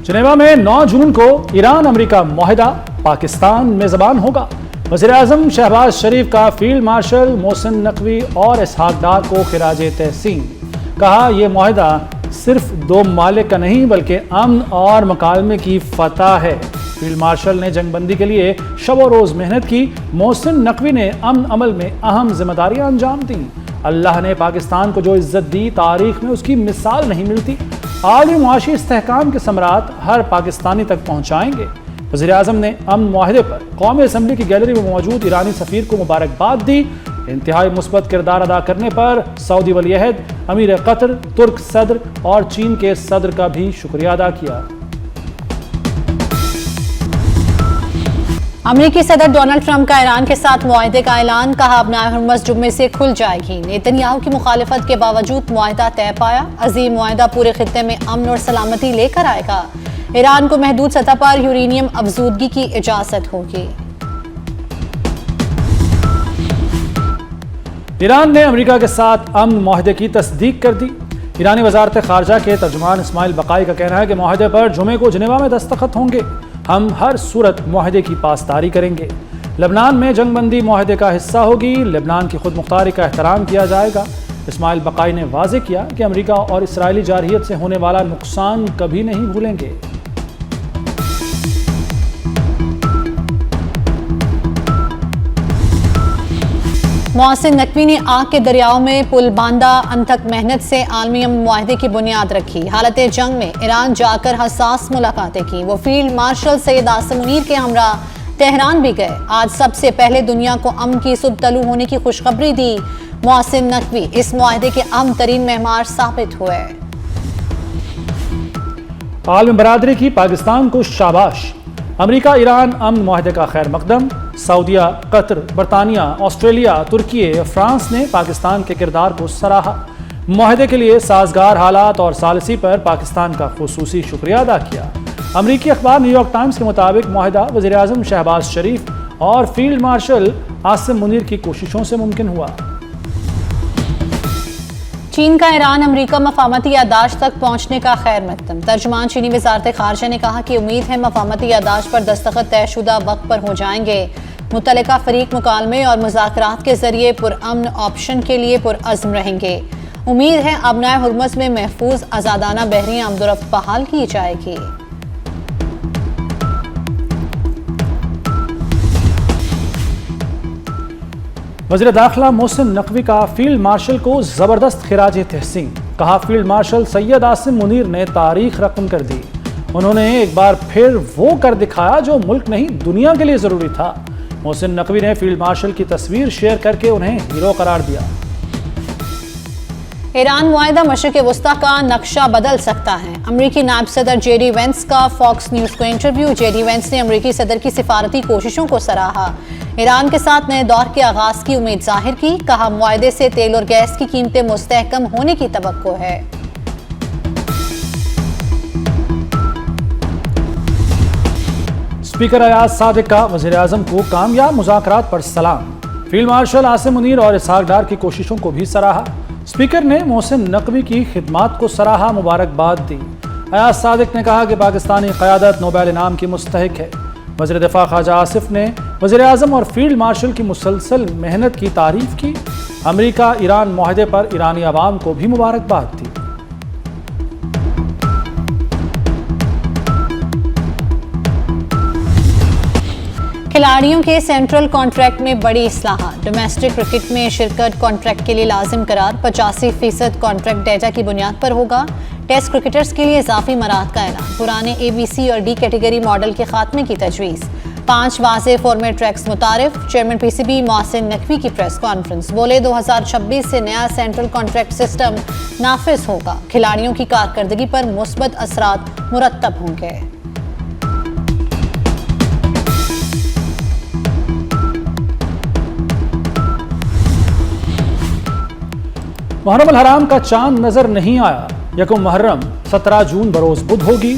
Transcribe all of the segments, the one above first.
Geneva میں 9 جون کو ایران امریکہ معاہدہ پاکستان میزبان ہوگا۔ وزیر اعظم شہباز شریف کا فیلڈ مارشل محسن نقوی اور اسحاق ڈار کو خراج تحسین۔ کہا یہ معاہدہ صرف 2 ممالک کا نہیں بلکہ امن اور مکالمے کی فتح ہے۔ فیلڈ مارشل نے جنگ بندی کے لیے شب و روز محنت کی۔ محسن نقوی نے امن عمل میں اہم ذمہ داریاں انجام دیں۔ اللہ نے پاکستان کو جو عزت دی تاریخ میں اس کی مثال نہیں ملتی۔ عالمی معاشی استحکام کے ثمرات ہر پاکستانی تک پہنچائیں گے۔ وزیر اعظم نے امن معاہدے پر قومی اسمبلی کی گیلری میں موجود ایرانی سفیر کو مبارکباد دی۔ انتہائی مثبت کردار ادا کرنے پر سعودی ولی عہد، امیر قطر، ترک صدر اور چین کے صدر کا بھی شکریہ ادا کیا۔ امریکی صدر ڈونلڈ ٹرمپ کا ایران کے ساتھ معاہدے کا اعلان۔ کہا ابنائے حرمز جمعے سے کھل جائے گی۔ نیتنیاہو کی مخالفت کے باوجود معاہدہ طے پایا۔ عظیم معاہدہ پورے خطے میں امن اور سلامتی لے کر آئے گا۔ ایران کو محدود سطح پر یورینیم افزودگی کی اجازت ہوگی۔ ایران نے امریکہ کے ساتھ امن معاہدے کی تصدیق کر دی۔ ایرانی وزارت خارجہ کے ترجمان اسماعیل بقائی کا کہنا ہے کہ معاہدے پر جمعے کو جنیوا میں دستخط ہوں گے۔ ہم ہر صورت معاہدے کی پاسداری کریں گے۔ لبنان میں جنگ بندی معاہدے کا حصہ ہوگی۔ لبنان کی خود مختاری کا احترام کیا جائے گا۔ اسماعیل بقائی نے واضح کیا کہ امریکہ اور اسرائیلی جارحیت سے ہونے والا نقصان کبھی نہیں بھولیں گے۔ محسن نقوی نے آگ کے دریاؤں میں پل باندھا، انتھک محنت سے عالمی امن معاہدے کی بنیاد رکھی۔ حالت جنگ میں ایران جا کر حساس ملاقاتیں کی۔ وہ فیلڈ مارشل سید عاصم منیر کے ہمراہ تہران بھی گئے۔ آج سب سے پہلے دنیا کو امن کی صبح طلوع ہونے کی خوشخبری دی۔ محسن نقوی اس معاہدے کے اہم ترین معمار ثابت ہوئے۔ عالم برادری کی پاکستان کو شاباش۔ امریکہ ایران امن معاہدے کا خیر مقدم۔ سعودیہ، قطر، برطانیہ، آسٹریلیا، ترکی، فرانس نے پاکستان کے کردار کو سراہا۔ معاہدے کے لیے سازگار حالات اور ثالثی پر پاکستان کا خصوصی شکریہ ادا کیا۔ امریکی اخبار نیو یارک ٹائمز کے مطابق معاہدہ وزیر اعظم شہباز شریف اور فیلڈ مارشل عاصم منیر کی کوششوں سے ممکن ہوا۔ چین کا ایران امریکہ مفاہمتی یادداشت تک پہنچنے کا خیر مقدم۔ ترجمان چینی وزارت خارجہ نے کہا کہ امید ہے مفاہمتی یادداشت پر دستخط طے شدہ وقت پر ہو جائیں گے۔ متعلقہ فریق مکالمے اور مذاکرات کے ذریعے پرامن آپشن کے لیے پرعزم رہیں گے۔ امید ہے ابنائے حرمز میں محفوظ آزادانہ بحری آمد و رفت بحال کی جائے گی۔ وزیر داخلہ محسن نقوی کا فیلڈ مارشل کو زبردست خراج تحسین۔ کہا فیلڈ مارشل سید عاصم منیر نے تاریخ رقم کر دی۔ انہوں نے ایک بار پھر وہ کر دکھایا جو ملک نہیں دنیا کے لیے ضروری تھا۔ محسن نقوی نے فیلڈ مارشل کی تصویر شیئر کر کے انہیں ہیرو قرار دیا۔ ایران معاہدہ مشرق وسطیٰ کا نقشہ بدل سکتا ہے۔ امریکی نائب صدر جے ڈی وینس کا فاکس نیوز کو انٹرویو۔ جے ڈی وینس نے امریکی صدر کی سفارتی کوششوں کو سراہا۔ ایران کے ساتھ نئے دور کے آغاز کی امید ظاہر کی۔ کہا معاہدے سے تیل اور گیس کی قیمتیں مستحکم ہونے کی توقع ہے۔ اسپیکر ایاز صادق کا وزیر اعظم کو کامیاب مذاکرات پر سلام۔ فیلڈ مارشل عاصم منیر اور اسحاق ڈار کی کوششوں کو بھی سراہا۔ اسپیکر نے محسن نقوی کی خدمات کو سراہا، مبارکباد دی۔ ایاز صادق نے کہا کہ پاکستانی قیادت نوبل انعام کی مستحق ہے۔ وزیر دفاع خواجہ آصف نے وزیر اعظم اور فیلڈ مارشل کی مسلسل محنت کی تعریف کی۔ امریکہ ایران معاہدے پر ایرانی عوام کو بھی مبارکباد دی۔ کھلاڑیوں کے سینٹرل کانٹریکٹ میں بڑی اصلاحات۔ ڈومیسٹک کرکٹ میں شرکت کانٹریکٹ کے لیے لازم قرار۔ 85% کانٹریکٹ ڈیٹا کی بنیاد پر ہوگا۔ ٹیسٹ کرکٹرز کے لیے اضافی مراحت کا اعلان۔ پرانے اے بی سی اور ڈی کیٹیگری ماڈل کے خاتمے کی تجویز۔ 5 واضح فارمیٹ ٹریکس متعارف۔ Chairman P C B Mohsin Naqvi کی پریس کانفرنس۔ بولے 2026 سے نیا سینٹرل کانٹریکٹ سسٹم نافذ ہوگا۔ کھلاڑیوں کی کارکردگی پر مثبت اثرات مرتب ہوں گے۔ محرم الحرام کا چاند نظر نہیں آیا۔ یکم محرم 17 جون بروز بدھ ہوگی۔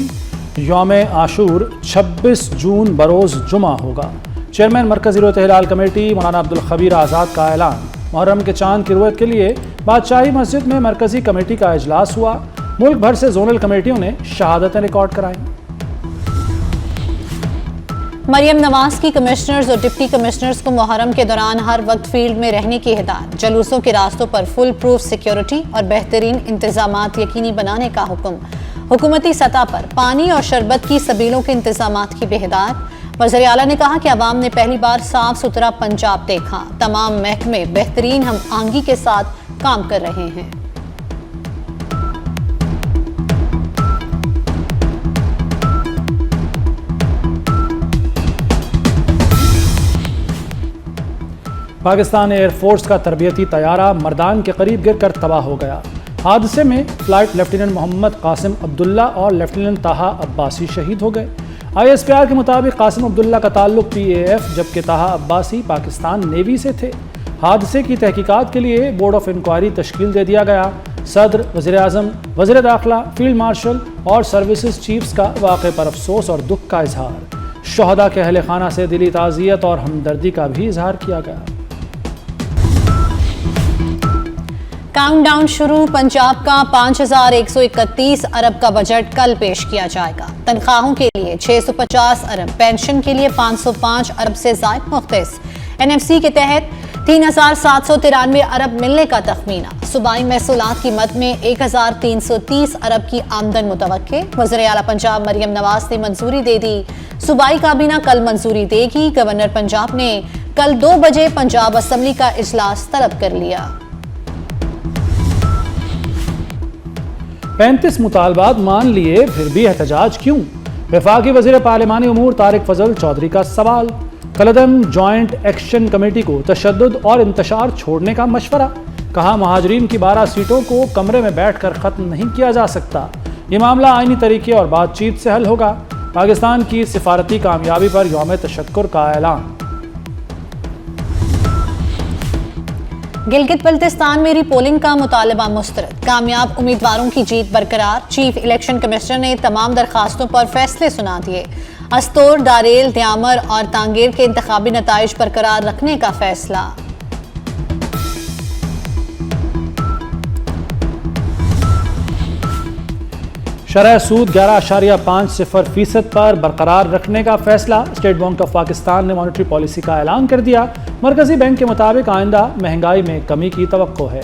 یوم عاشور 26 جون بروز جمعہ ہوگا۔ چیئرمین مرکزی رویت ہلال کمیٹی مولانا عبدالخبیر آزاد کا اعلان۔ محرم کے چاند کی رویت کے لیے بادشاہی مسجد میں مرکزی کمیٹی کا اجلاس ہوا۔ ملک بھر سے زونل کمیٹیوں نے شہادتیں ریکارڈ کرائیں۔ مریم نواز کی کمشنرز اور ڈپٹی کمشنرز کو محرم کے دوران ہر وقت فیلڈ میں رہنے کی ہدایت، جلوسوں کے راستوں پر فل پروف سیکیورٹی اور بہترین انتظامات یقینی بنانے کا حکم۔ حکومتی سطح پر پانی اور شربت کی سبیلوں کے انتظامات کی بھی ہدایت۔ وزیر اعلیٰ نے کہا کہ عوام نے پہلی بار صاف ستھرا پنجاب دیکھا، تمام محکمے بہترین ہم آہنگی کے ساتھ کام کر رہے ہیں۔ پاکستان ایئر فورس کا تربیتی طیارہ مردان کے قریب گر کر تباہ ہو گیا۔ حادثے میں فلائٹ لیفٹیننٹ محمد قاسم عبداللہ اور لیفٹیننٹ طاہا عباسی شہید ہو گئے۔ ISPR کے مطابق قاسم عبداللہ کا تعلق PAF جبکہ طاہا عباسی پاکستان نیوی سے تھے۔ حادثے کی تحقیقات کے لیے بورڈ آف انکوائری تشکیل دے دیا گیا۔ صدر، وزیر اعظم، وزیر داخلہ، فیلڈ مارشل اور سروسز چیفز کا واقعے پر افسوس اور دکھ کا اظہار۔ شہداء کے اہل خانہ سے دلی تعزیت اور ہمدردی کا بھی اظہار کیا گیا۔ کاؤنٹ ڈاؤن شروع، پنجاب کا 5131 ارب کا بجٹ کل پیش کیا جائے گا۔ تنخواہوں کے لیے 650 ارب، پینشن کے لیے 505 ارب سے زائد مختص۔ NFC کے تحت 3793 ارب ملنے کا تخمینہ۔ صوبائی محصولات کی مد میں 1330 ارب کی آمدن متوقع۔ وزیر اعلیٰ پنجاب مریم نواز نے منظوری دے دی۔ صوبائی کابینہ کل منظوری دے گی۔ گورنر پنجاب نے کل 2 بجے پنجاب اسمبلی کا اجلاس طلب کر لیا۔ 35 مطالبات مان لیے پھر بھی احتجاج کیوں؟ وفاقی وزیر پارلیمانی امور طارق فضل چودھری کا سوال۔ کالعدم جوائنٹ ایکشن کمیٹی کو تشدد اور انتشار چھوڑنے کا مشورہ۔ کہا مہاجرین کی 12 سیٹوں کو کمرے میں بیٹھ کر ختم نہیں کیا جا سکتا، یہ معاملہ آئینی طریقے اور بات چیت سے حل ہوگا۔ پاکستان کی سفارتی کامیابی پر یوم تشکر کا اعلان۔ گلگت بلتستان میں ری پولنگ کا مطالبہ مسترد، کامیاب امیدواروں کی جیت برقرار۔ چیف الیکشن کمشنر نے تمام درخواستوں پر فیصلے سنا دیے۔ استور، داریل، دیامر اور تانگیر کے انتخابی نتائج برقرار رکھنے کا فیصلہ۔ شرح سود 11.50% پر برقرار رکھنے کا فیصلہ۔ اسٹیٹ بینک آف پاکستان نے مانیٹری پالیسی کا اعلان کر دیا۔ مرکزی بینک کے مطابق آئندہ مہنگائی میں کمی کی توقع ہے۔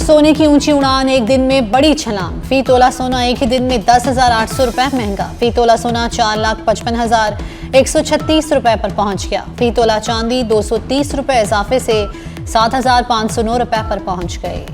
سونے کی اونچی اڑان، ایک دن میں بڑی چھلانگ۔ فی تولہ سونا ایک ہی دن میں 10,800 روپے مہنگا۔ فی تولہ سونا 4,55,136 روپے پر پہنچ گیا۔ فی تولہ چاندی 230 روپے اضافے سے 7,509 روپے پر پہنچ گئے۔